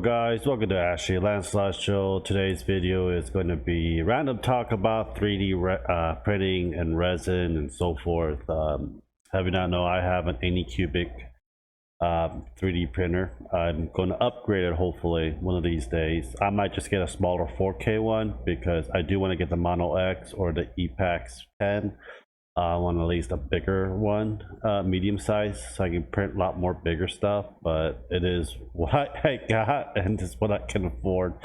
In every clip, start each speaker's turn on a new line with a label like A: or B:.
A: guys, welcome to Ashley Lancelot Show. Today's video is going to be random talk about 3D printing and resin and so forth. Have you not know, I have an Anycubic 3D printer. I'm going to upgrade it hopefully one of these days. I might just get a smaller 4K one because I do want to get the Mono X or the EPAX 10. I want at least a bigger one, medium size, so I can print a lot more bigger stuff, but it is what I got and it's what I can afford.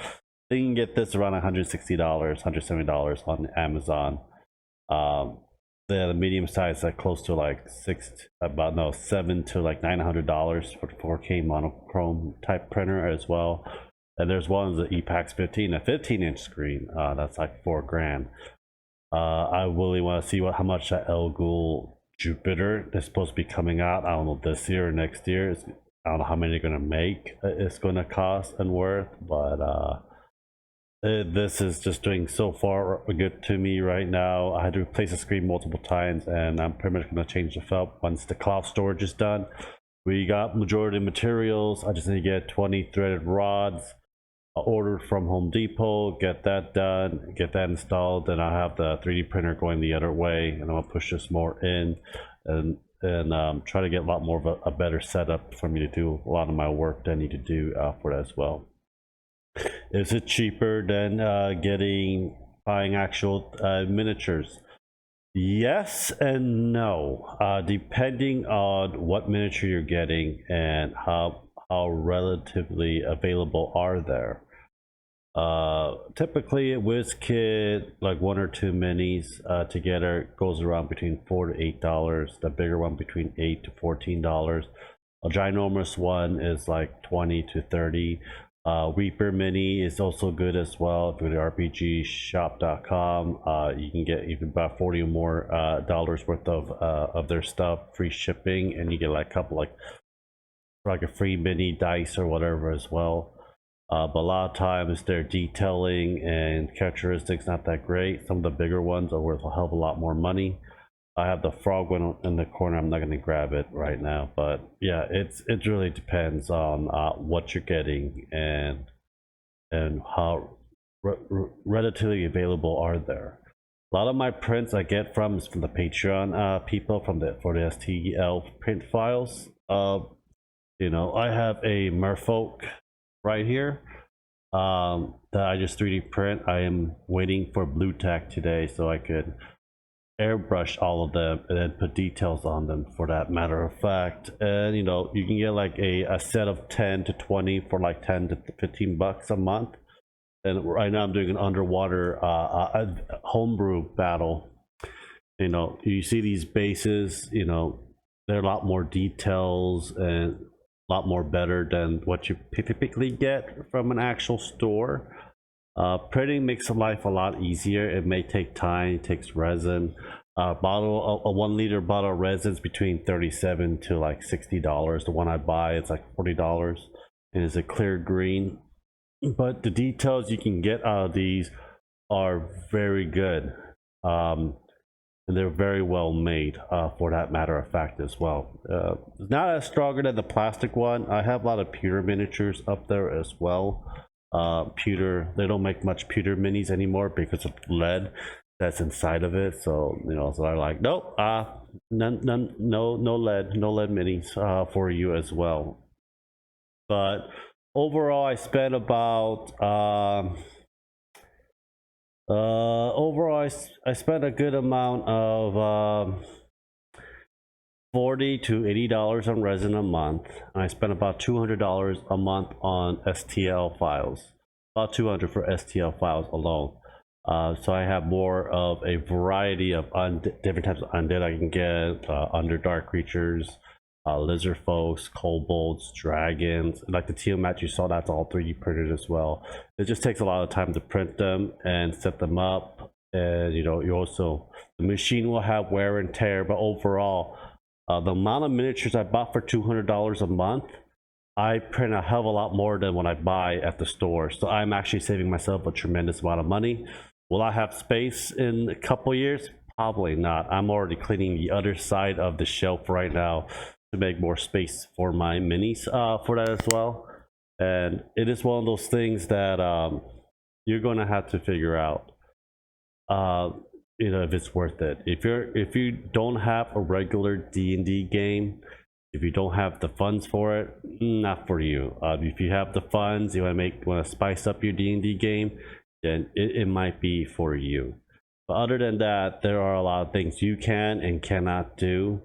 A: You can get this around $160, $170 on Amazon. The medium size is like close to like $700 to like $900 for 4K monochrome type printer as well. And there's one, the EPAX 15, a 15-inch screen, that's like $4,000. I really want to see how much that Elgul Jupiter is supposed to be coming out. I don't know, this year or next year. I don't know how many they're going to make. It's going to cost and worth, but this is just doing so far good to me right now. I had to replace the screen multiple times, and I'm pretty much going to change the felt once the cloud storage is done. We got majority of materials. I just need to get 20 threaded rods. I ordered from Home Depot, get that done, get that installed, and I have the 3D printer going the other way, and I'm gonna push this more in and try to get a lot more of a better setup for me to do a lot of my work that I need to do for that as well. Is it cheaper than buying actual miniatures? Yes and no, depending on what miniature you're getting and how relatively available are there. Typically a WizKit, like 1 or 2 minis together, goes around between $4 to $8. The bigger one between $8 to $14. A ginormous one is like $20 to $30. Reaper Mini is also good as well. If you go to rpgshop.com, you can buy $40 or more dollars worth of their stuff, free shipping, and you get like a couple like a free mini dice or whatever as well. But a lot of times their detailing and characteristics not that great. Some of the bigger ones are worth a hell of a lot more money. I have the frog one in the corner. I'm not going to grab it right now, but yeah, it really depends on what you're getting and how relatively available are there. A lot of my prints I get from the Patreon people for the STL print files. You know, I have a merfolk right here that I just 3D print. I am waiting for blue tack today so I could airbrush all of them and then put details on them, for that matter of fact. And you know, you can get like a set of 10 to 20 for like 10 to 15 bucks a month. And right now I'm doing an underwater homebrew battle. You know, you see these bases, you know, there are a lot more details and a lot more better than what you typically get from an actual store. Printing makes life a lot easier. It may take time, it takes resin. A 1 liter bottle of resin is between $37 to like $60. The one I buy, it's like $40, and it's a clear green. But the details you can get out of these are very good. And they're very well made, for that matter of fact as well. Not as stronger than the plastic one. I have a lot of pewter miniatures up there as well. Pewter, they don't make much pewter minis anymore because of lead that's inside of it. So you know, so I'm like, nope, no lead minis for you as well. But overall, I spent about I spent a good amount of $40 to $80 on resin a month. I spent about $200 a month on STL files, about $200 for STL files alone. So I have more of a variety of different types of undead I can get, underdark creatures, lizard folks, kobolds, dragons. Like the Tiamat you saw, that's all 3D printed as well. It just takes a lot of time to print them and set them up. And you know, the machine will have wear and tear, but overall, the amount of miniatures I bought for $200 a month, I print a hell of a lot more than what I buy at the store. So I'm actually saving myself a tremendous amount of money. Will I have space in a couple years? Probably not. I'm already cleaning the other side of the shelf right now to make more space for my minis for that as well. and it is one of those things that you're going to have to figure out, if it's worth it. If you don't have a regular D&D game, if you don't have the funds for it, not for you. If you have the funds, you want to spice up your D&D game, then it might be for you. But other than that, there are a lot of things you can and cannot do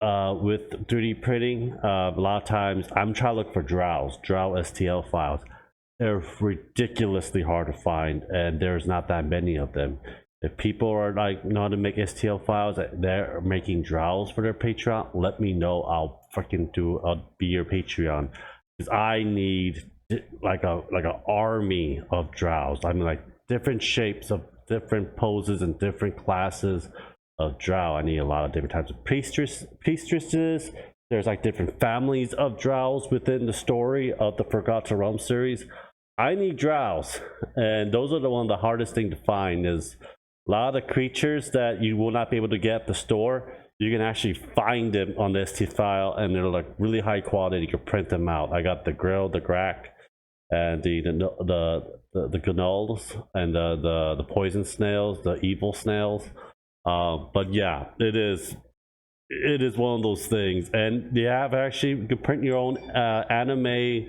A: with 3D printing. A lot of times I'm trying to look for drow STL files. They're ridiculously hard to find, and there's not that many of them. If people are like know how to make STL files, they're making drows for their Patreon, let me know. I'll be your Patreon, because I need like an army of drows. I mean, like different shapes of different poses and different classes of drow. I need a lot of different types of priestesses. There's like different families of drows within the story of the Forgotten Realm series. I need drows, and those are one of the hardest thing to find. Is a lot of the creatures that you will not be able to get at the store, you can actually find them on the ST file, and they're like really high quality. You can print them out. I got the grill, the grack, and the gnolls, and the poison snails, the evil snails. But yeah, it is one of those things. And you can print your own anime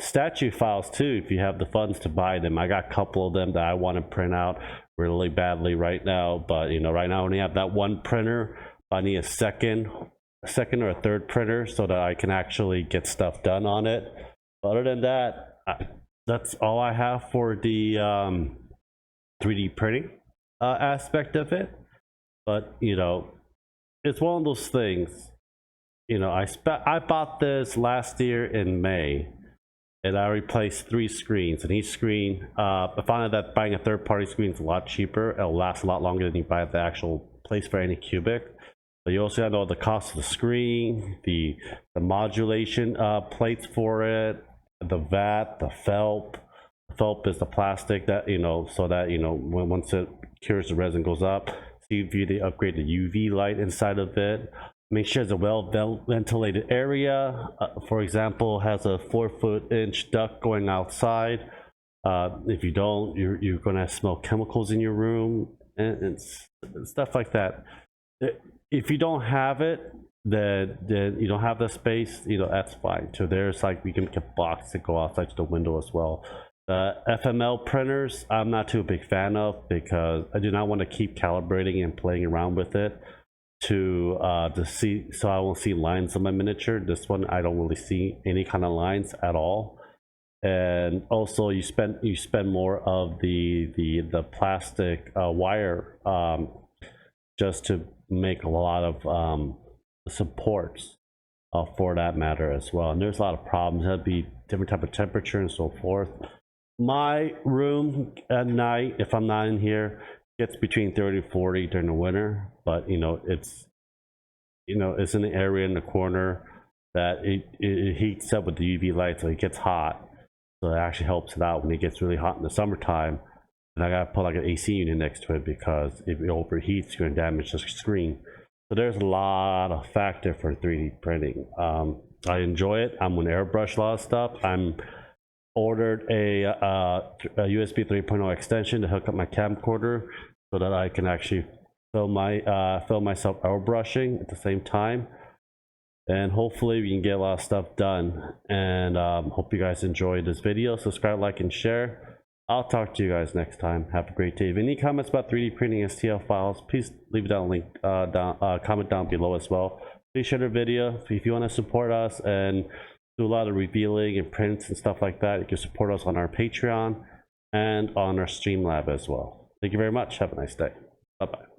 A: statue files too, if you have the funds to buy them. I got a couple of them that I want to print out really badly right now, but right now I only have that one printer. I need a second or a third printer so that I can actually get stuff done on it. But other than that, that's all I have for the 3D printing aspect of it. But it's one of those things. I bought this last year in May, and I replaced 3 screens. And each screen, I found out that buying a third-party screen is a lot cheaper. It'll last a lot longer than you buy the actual place for any cubic. But you also have to know the cost of the screen, the modulation plates for it, the vat, the felt. The felt is the plastic that so that once it cures, the resin goes up. So they upgrade the UV light inside of it. Make sure it's a well ventilated area. For example, has a 4-inch duct going outside. If you don't, you're gonna smell chemicals in your room and stuff like that. If you don't have it, then you don't have the space. That's fine. So there's we can get a box to go outside to the window as well. FML printers, I'm not too big fan of, because I do not want to keep calibrating and playing around with it to see, so I won't see lines on my miniature. This one I don't really see any kind of lines at all. And also you spend more of the plastic wire just to make a lot of supports for that matter as well. And there's a lot of problems. There'll be different type of temperature and so forth. My room at night, if I'm not in here, gets between 30 to 40 during the winter, but it's it's in the area in the corner that it heats up with the UV light, so it gets hot. So it actually helps it out when it gets really hot in the summertime. And I gotta put like an AC unit next to it, because if it overheats, it's gonna damage the screen. So there's a lot of factor for 3D printing. I enjoy it. I'm gonna airbrush a lot of stuff. I'm ordered a USB 3.0 extension to hook up my camcorder so that I can actually film myself airbrushing at the same time, and hopefully we can get a lot of stuff done. And hope you guys enjoyed this video. Subscribe, like, and share. I'll talk to you guys next time. Have a great day. If any comments about 3D printing STL files, please leave it down link comment down below as well. Please share the video. If you want to support us and do a lot of revealing and prints and stuff like that, you can support us on our Patreon and on our Streamlab as well. Thank you very much. Have a nice day. Bye bye.